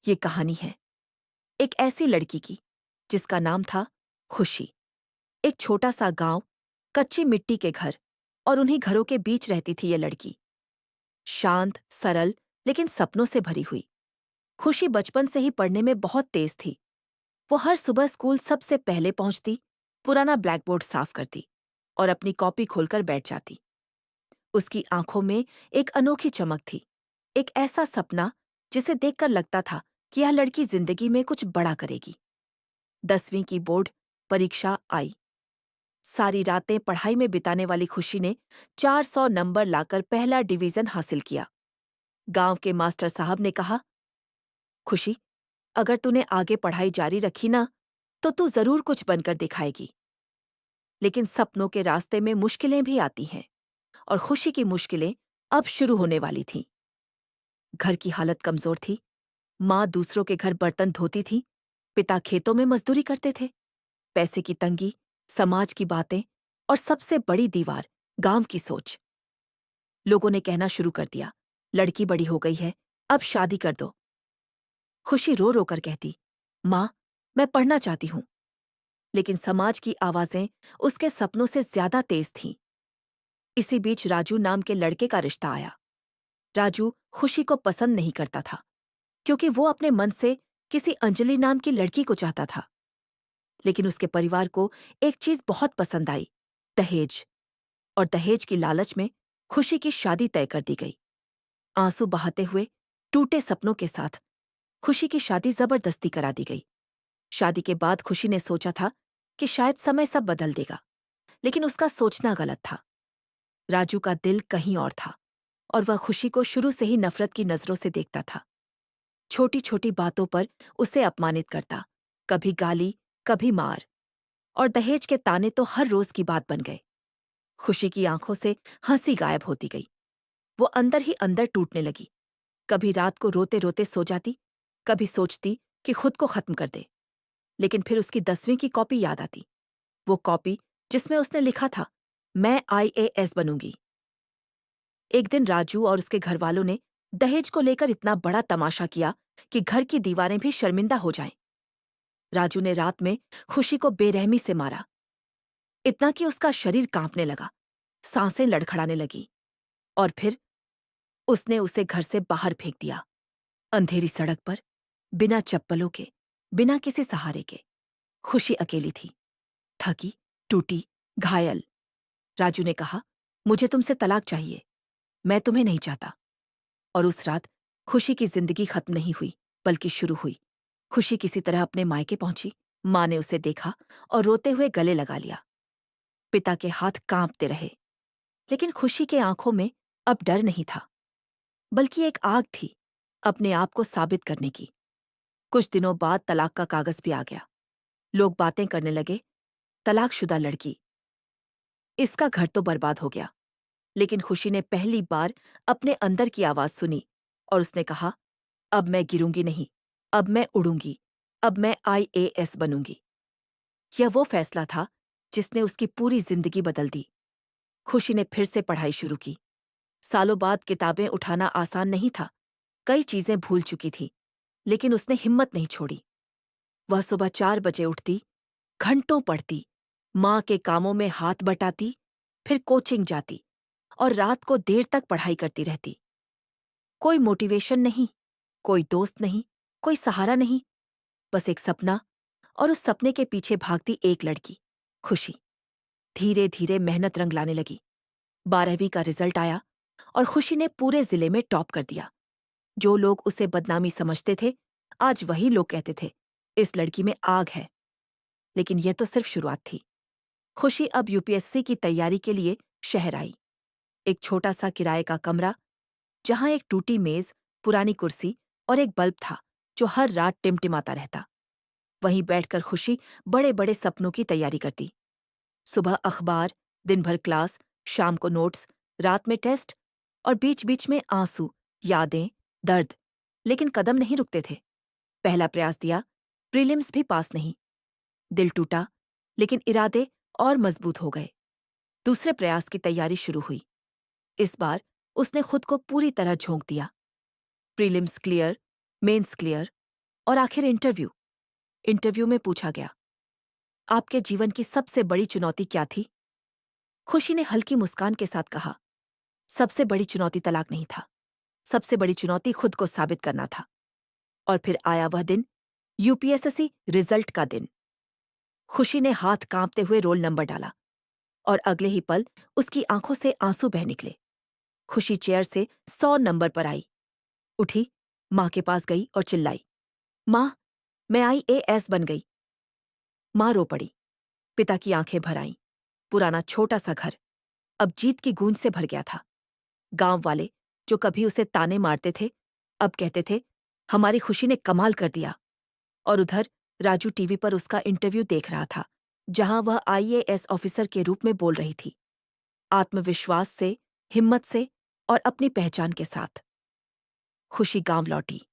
ये कहानी है एक ऐसी लड़की की जिसका नाम था खुशी। एक छोटा सा गांव, कच्ची मिट्टी के घर और उन्हीं घरों के बीच रहती थी ये लड़की। शांत, सरल, लेकिन सपनों से भरी हुई। खुशी बचपन से ही पढ़ने में बहुत तेज थी। वो हर सुबह स्कूल सबसे पहले पहुंचती, पुराना ब्लैकबोर्ड साफ करती और अपनी कॉपी खोलकर बैठ जाती। उसकी आंखों में एक अनोखी चमक थी, एक ऐसा सपना जिसे देखकर लगता था कि यह लड़की जिंदगी में कुछ बड़ा करेगी। 10वीं की बोर्ड परीक्षा आई। सारी रातें पढ़ाई में बिताने वाली खुशी ने 400 नंबर लाकर पहला डिवीजन हासिल किया। गांव के मास्टर साहब ने कहा, खुशी, अगर तूने आगे पढ़ाई जारी रखी ना, तो तू जरूर कुछ बनकर दिखाएगी। लेकिन सपनों के रास्ते में मुश्किलें भी आती हैं, और खुशी की मुश्किलें अब शुरू होने वाली थीं। घर की हालत कमजोर थी। माँ दूसरों के घर बर्तन धोती थी, पिता खेतों में मजदूरी करते थे। पैसे की तंगी, समाज की बातें और सबसे बड़ी दीवार, गांव की सोच। लोगों ने कहना शुरू कर दिया, लड़की बड़ी हो गई है, अब शादी कर दो। खुशी रो रो कर कहती, माँ, मैं पढ़ना चाहती हूँ। लेकिन समाज की आवाजें उसके सपनों से ज्यादा तेज थीं। इसी बीच राजू नाम के लड़के का रिश्ता आया। राजू खुशी को पसंद नहीं करता था, क्योंकि वो अपने मन से किसी अंजलि नाम की लड़की को चाहता था। लेकिन उसके परिवार को एक चीज बहुत पसंद आई, दहेज। और दहेज की लालच में खुशी की शादी तय कर दी गई। आंसू बहाते हुए, टूटे सपनों के साथ खुशी की शादी जबरदस्ती करा दी गई। शादी के बाद खुशी ने सोचा था कि शायद समय सब बदल देगा, लेकिन उसका सोचना गलत था। राजू का दिल कहीं और था, और वह खुशी को शुरू से ही नफरत की नजरों से देखता था। छोटी छोटी बातों पर उसे अपमानित करता, कभी गाली, कभी मार। और दहेज के ताने तो हर रोज की बात बन गए। खुशी की आंखों से हंसी गायब होती गई। वो अंदर ही अंदर टूटने लगी। कभी रात को रोते रोते सो जाती, कभी सोचती कि खुद को खत्म कर दे। लेकिन फिर उसकी 10वीं की कॉपी याद आती, वो कॉपी जिसमें उसने लिखा था, मैं आईएएस बनूंगी। एक दिन राजू और उसके घरवालों ने दहेज को लेकर इतना बड़ा तमाशा किया कि घर की दीवारें भी शर्मिंदा हो जाएं। राजू ने रात में खुशी को बेरहमी से मारा, इतना कि उसका शरीर कांपने लगा, सांसें लड़खड़ाने लगी। और फिर उसने उसे घर से बाहर फेंक दिया, अंधेरी सड़क पर, बिना चप्पलों के, बिना किसी सहारे के। खुशी अकेली थी, थकी, टूटी, घायल। राजू ने कहा, मुझे तुमसे तलाक चाहिए, मैं तुम्हें नहीं चाहता। और उस रात खुशी की जिंदगी खत्म नहीं हुई, बल्कि शुरू हुई। खुशी किसी तरह अपने मायके पहुंची। माँ ने उसे देखा और रोते हुए गले लगा लिया। पिता के हाथ कांपते रहे, लेकिन खुशी के आंखों में अब डर नहीं था, बल्कि एक आग थी, अपने आप को साबित करने की। कुछ दिनों बाद तलाक का कागज भी आ गया। लोग बातें करने लगे, तलाकशुदा लड़की, इसका घर तो बर्बाद हो गया। लेकिन खुशी ने पहली बार अपने अंदर की आवाज सुनी, और उसने कहा, अब मैं गिरूंगी नहीं, अब मैं उड़ूंगी, अब मैं आईएएस बनूंगी। यह वो फैसला था जिसने उसकी पूरी जिंदगी बदल दी। खुशी ने फिर से पढ़ाई शुरू की। सालों बाद किताबें उठाना आसान नहीं था, कई चीजें भूल चुकी थी, लेकिन उसने हिम्मत नहीं छोड़ी। वह सुबह 4 बजे उठती, घंटों पढ़ती, माँ के कामों में हाथ बटाती, फिर कोचिंग जाती और रात को देर तक पढ़ाई करती रहती। कोई मोटिवेशन नहीं, कोई दोस्त नहीं, कोई सहारा नहीं, बस एक सपना, और उस सपने के पीछे भागती एक लड़की, खुशी। धीरे धीरे मेहनत रंग लाने लगी। 12वीं का रिजल्ट आया और खुशी ने पूरे जिले में टॉप कर दिया। जो लोग उसे बदनामी समझते थे, आज वही लोग कहते थे, इस लड़की में आग है। लेकिन यह तो सिर्फ शुरुआत थी। खुशी अब यूपीएससी की तैयारी के लिए शहर आई। एक छोटा सा किराए का कमरा, जहां एक टूटी मेज, पुरानी कुर्सी और एक बल्ब था जो हर रात टिमटिमाता रहता। वहीं बैठकर खुशी बड़े बड़े सपनों की तैयारी करती। सुबह अखबार, दिन भर क्लास, शाम को नोट्स, रात में टेस्ट, और बीच बीच में आंसू, यादें, दर्द। लेकिन कदम नहीं रुकते थे। पहला प्रयास दिया, प्रीलिम्स भी पास नहीं। दिल टूटा, लेकिन इरादे और मजबूत हो गए। दूसरे प्रयास की तैयारी शुरू हुई। इस बार उसने खुद को पूरी तरह झोंक दिया। प्रीलिम्स क्लियर, मेंस क्लियर, और आखिर इंटरव्यू। इंटरव्यू में पूछा गया, आपके जीवन की सबसे बड़ी चुनौती क्या थी? खुशी ने हल्की मुस्कान के साथ कहा, सबसे बड़ी चुनौती तलाक नहीं था। सबसे बड़ी चुनौती खुद को साबित करना था। और फिर आया वह दिन, यूपीएससी रिजल्ट का दिन। खुशी ने हाथ कांपते हुए रोल नंबर डाला और अगले ही पल उसकी आंखों से आंसू बह निकले। खुशी चेयर से 100 नंबर पर आई, उठी, मां के पास गई और चिल्लाई, मां, मैं आईएएस बन गई। मां रो पड़ी। पिता की आंखें भर आईं। पुराना छोटा सा घर अब जीत की गूंज से भर गया था। गांव वाले जो कभी उसे ताने मारते थे, अब कहते थे, हमारी खुशी ने कमाल कर दिया। और उधर राजू टीवी पर उसका इंटरव्यू देख रहा था, जहां वह आईएएस ऑफिसर के रूप में बोल रही थी, आत्मविश्वास से, हिम्मत से और अपनी पहचान के साथ। खुशी गांव लौटी।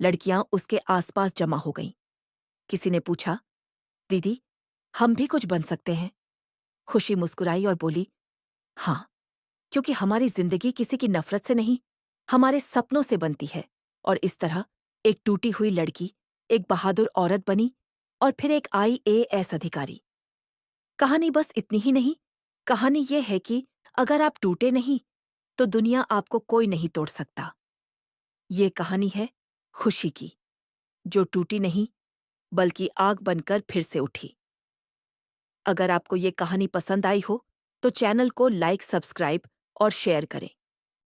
लड़कियां उसके आसपास जमा हो गईं। किसी ने पूछा, दीदी, हम भी कुछ बन सकते हैं? खुशी मुस्कुराई और बोली, हाँ, क्योंकि हमारी जिंदगी किसी की नफरत से नहीं, हमारे सपनों से बनती है। और इस तरह एक टूटी हुई लड़की एक बहादुर औरत बनी और फिर एक आईएएस अधिकारी। कहानी बस इतनी ही नहीं, कहानी ये है कि अगर आप टूटे नहीं, तो दुनिया आपको कोई नहीं तोड़ सकता। ये कहानी है खुशी की, जो टूटी नहीं, बल्कि आग बनकर फिर से उठी। अगर आपको ये कहानी पसंद आई हो, तो चैनल को लाइक, सब्सक्राइब और शेयर करें।